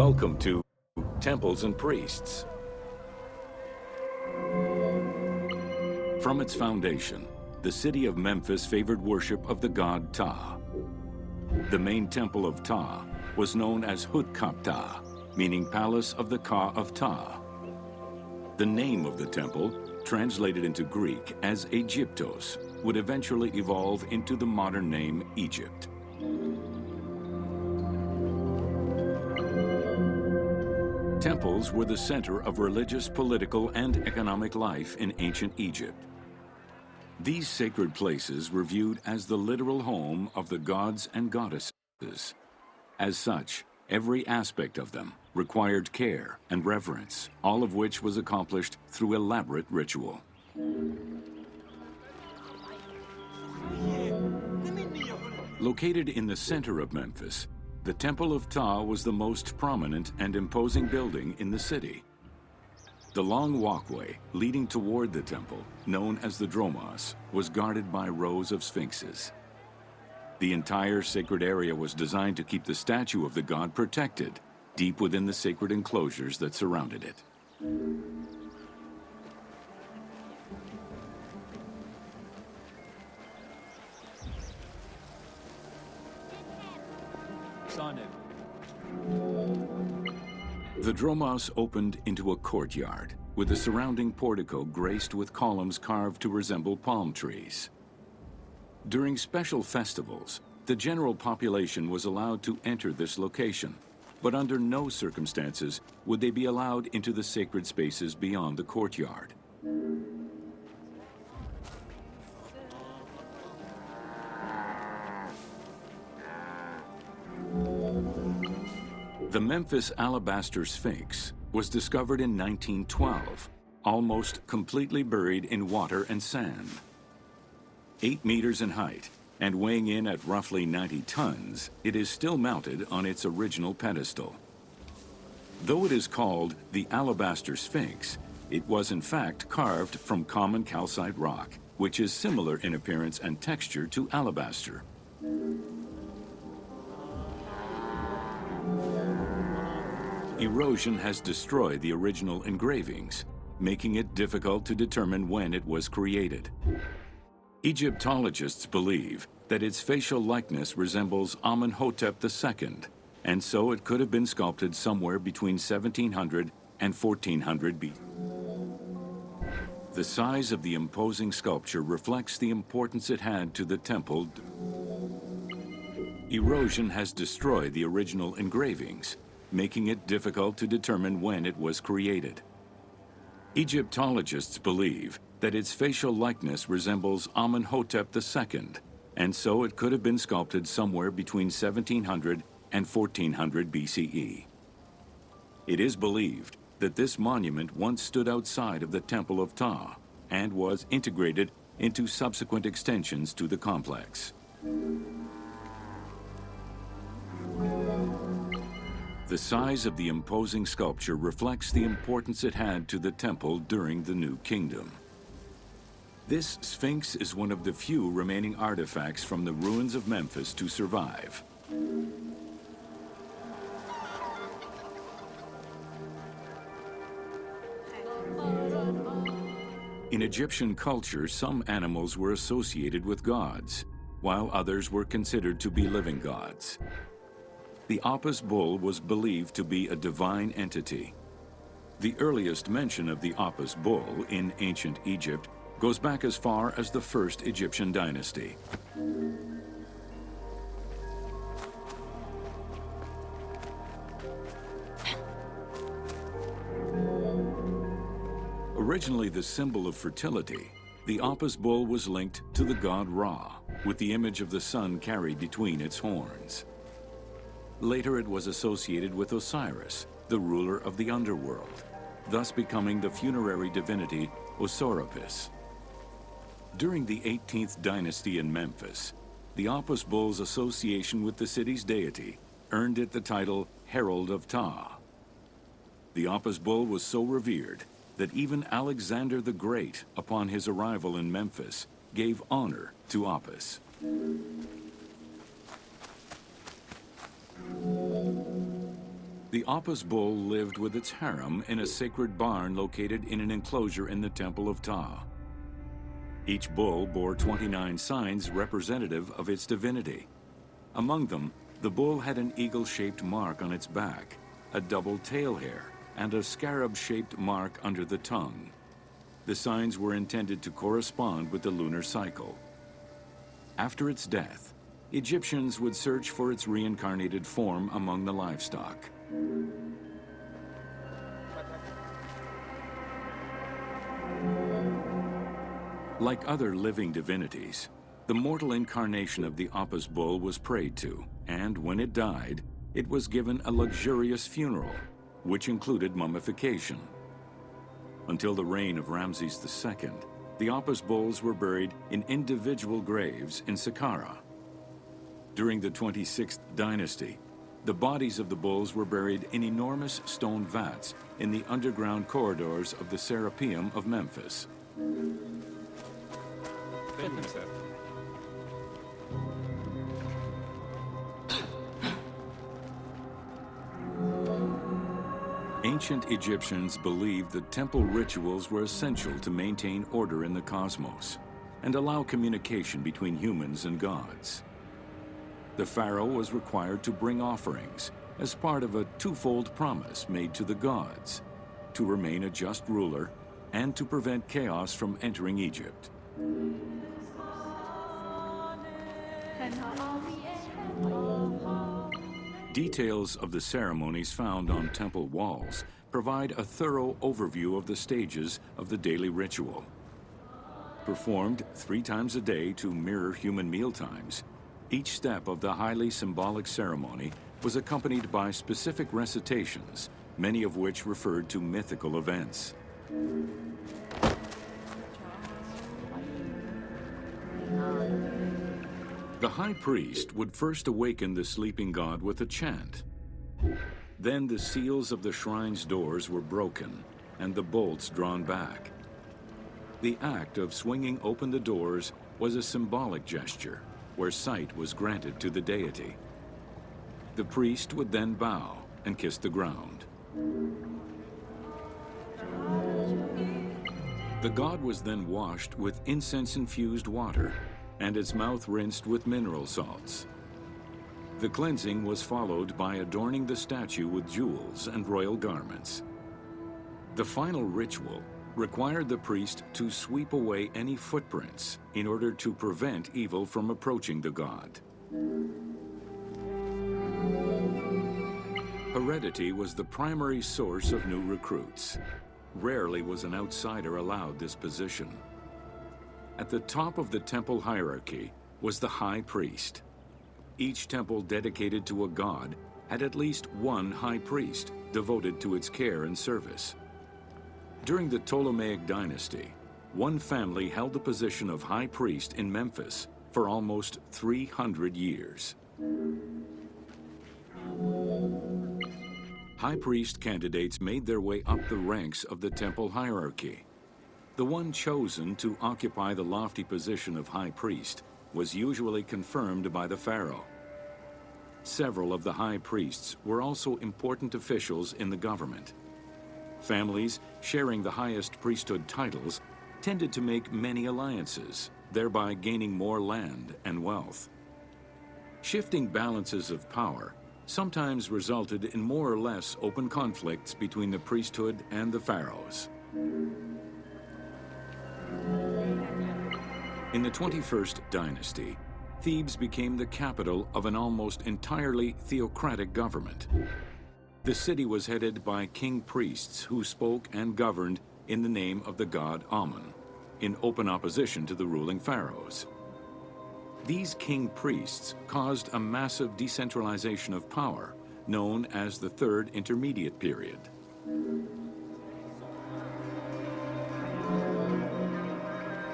Welcome to Temples and Priests. From its foundation, the city of Memphis favored worship of the god Ptah. The main temple of Ptah was known as Hutkaptah, meaning Palace of the Ka of Ptah. The name of the temple, translated into Greek as Aegyptos, would eventually evolve into the modern name Egypt. Temples were the center of religious, political, and economic life in ancient Egypt. These sacred places were viewed as the literal home of the gods and goddesses. As such, every aspect of them required care and reverence, all of which was accomplished through elaborate ritual. Located in the center of Memphis, the Temple of Ptah was the most prominent and imposing building in the city. The long walkway leading toward the temple, known as the Dromos, was guarded by rows of sphinxes. The entire sacred area was designed to keep the statue of the god protected, deep within the sacred enclosures that surrounded it. The Dromos opened into a courtyard, with the surrounding portico graced with columns carved to resemble palm trees. During special festivals, the general population was allowed to enter this location, but under no circumstances would they be allowed into the sacred spaces beyond the courtyard. The Memphis Alabaster Sphinx was discovered in 1912, almost completely buried in water and sand. 8 meters in height and weighing in at roughly 90 tons, it is still mounted on its original pedestal. Though it is called the Alabaster Sphinx, it was in fact carved from common calcite rock, which is similar in appearance and texture to alabaster. Erosion has destroyed the original engravings, making it difficult to determine when it was created. Egyptologists believe that its facial likeness resembles Amenhotep II, and so it could have been sculpted somewhere between 1700 and 1400 BC. The size of the imposing sculpture reflects the importance it had to the temple. Erosion has destroyed the original engravings, making it difficult to determine when it was created. Egyptologists believe that its facial likeness resembles Amenhotep II, and so it could have been sculpted somewhere between 1700 and 1400 BCE. It is believed that this monument once stood outside of the Temple of Ptah and was integrated into subsequent extensions to the complex. The size of the imposing sculpture reflects the importance it had to the temple during the New Kingdom. This Sphinx is one of the few remaining artifacts from the ruins of Memphis to survive. In Egyptian culture, some animals were associated with gods, while others were considered to be living gods. The Apis bull was believed to be a divine entity. The earliest mention of the Apis bull in ancient Egypt goes back as far as the first Egyptian dynasty. Originally the symbol of fertility, the Apis bull was linked to the god Ra, with the image of the sun carried between its horns. Later it was associated with Osiris, the ruler of the underworld, thus becoming the funerary divinity Osorapis. During the 18th dynasty in Memphis, the Apis bull's association with the city's deity earned it the title Herald of Ptah. The Apis bull was so revered that even Alexander the Great, upon his arrival in Memphis, gave honor to Apis. The Apis bull lived with its harem in a sacred barn located in an enclosure in the Temple of Ptah. Each bull bore 29 signs representative of its divinity. Among them, the bull had an eagle-shaped mark on its back, a double tail hair, and a scarab-shaped mark under the tongue. The signs were intended to correspond with the lunar cycle. After its death, Egyptians would search for its reincarnated form among the livestock. Like other living divinities, the mortal incarnation of the Apis bull was prayed to, and when it died, it was given a luxurious funeral, which included mummification. Until the reign of Ramses II, the Apis bulls were buried in individual graves in Saqqara. During the 26th dynasty, the bodies of the bulls were buried in enormous stone vats in the underground corridors of the Serapeum of Memphis. Ancient Egyptians believed that temple rituals were essential to maintain order in the cosmos and allow communication between humans and gods. The pharaoh was required to bring offerings as part of a twofold promise made to the gods, to remain a just ruler and to prevent chaos from entering Egypt. Details of the ceremonies found on temple walls provide a thorough overview of the stages of the daily ritual. Performed 3 times a day to mirror human mealtimes, each step of the highly symbolic ceremony was accompanied by specific recitations, many of which referred to mythical events. The high priest would first awaken the sleeping god with a chant. Then the seals of the shrine's doors were broken and the bolts drawn back. The act of swinging open the doors was a symbolic gesture where sight was granted to the deity. The priest would then bow and kiss the ground. The god was then washed with incense-infused water and its mouth rinsed with mineral salts. The cleansing was followed by adorning the statue with jewels and royal garments. The final ritual required the priest to sweep away any footprints in order to prevent evil from approaching the god. Heredity was the primary source of new recruits. Rarely was an outsider allowed this position. At the top of the temple hierarchy was the high priest. Each temple dedicated to a god had at least one high priest devoted to its care and service. During the Ptolemaic dynasty, one family held the position of high priest in Memphis for almost 300 years. High priest candidates made their way up the ranks of the temple hierarchy. The one chosen to occupy the lofty position of high priest was usually confirmed by the pharaoh. Several of the high priests were also important officials in the government. Families sharing the highest priesthood titles tended to make many alliances, thereby gaining more land and wealth. Shifting balances of power sometimes resulted in more or less open conflicts between the priesthood and the pharaohs. In the 21st dynasty, Thebes became the capital of an almost entirely theocratic government. The city was headed by king priests who spoke and governed in the name of the god Amun, in open opposition to the ruling pharaohs. These king priests caused a massive decentralization of power, known as the Third Intermediate Period.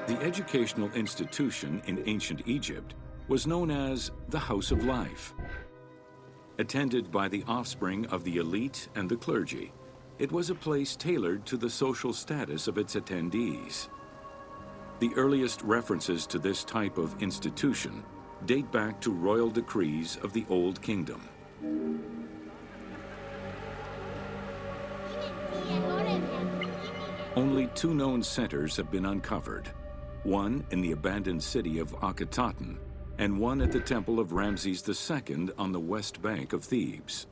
The educational institution in ancient Egypt was known as the House of Life. Attended by the offspring of the elite and the clergy, it was a place tailored to the social status of its attendees. The earliest references to this type of institution date back to royal decrees of the Old Kingdom. Only 2 known centers have been uncovered, one in the abandoned city of Akhetaten, and one at the temple of Ramses II on the west bank of Thebes.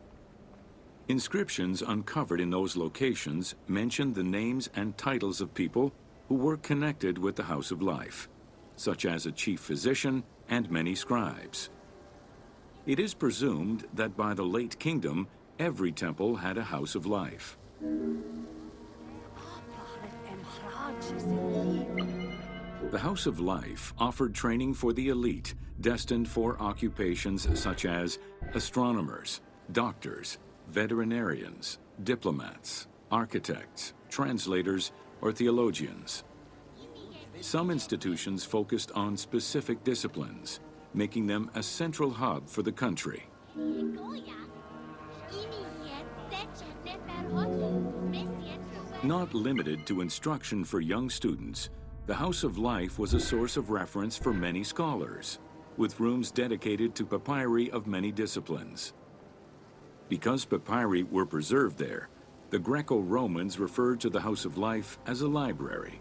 Inscriptions uncovered in those locations mention the names and titles of people who were connected with the House of Life, such as a chief physician and many scribes. It is presumed that by the late kingdom, every temple had a House of Life. The House of Life offered training for the elite, destined for occupations such as astronomers, doctors, veterinarians, diplomats, architects, translators, or theologians. Some institutions focused on specific disciplines, making them a central hub for the country. Not limited to instruction for young students, the House of Life was a source of reference for many scholars, with rooms dedicated to papyri of many disciplines. Because papyri were preserved there, the Greco-Romans referred to the House of Life as a library.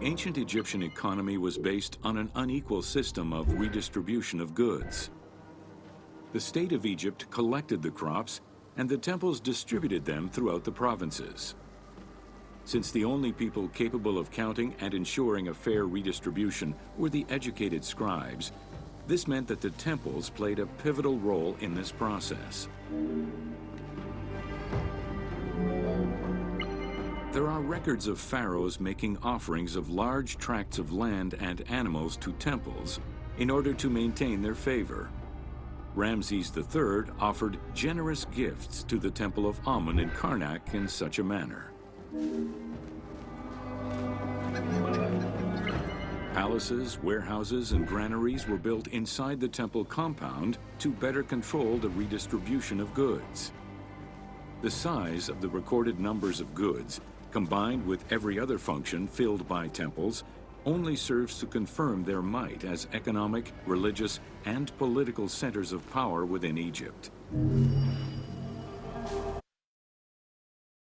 Ancient Egyptian economy was based on an unequal system of redistribution of goods. The state of Egypt collected the crops, and the temples distributed them throughout the provinces. Since the only people capable of counting and ensuring a fair redistribution were the educated scribes, this meant that the temples played a pivotal role in this process. There are records of pharaohs making offerings of large tracts of land and animals to temples in order to maintain their favor. Ramses III offered generous gifts to the temple of Amun in Karnak in such a manner. Palaces, warehouses, and granaries were built inside the temple compound to better control the redistribution of goods. The size of the recorded numbers of goods, combined with every other function filled by temples, only serves to confirm their might as economic, religious, and political centers of power within Egypt.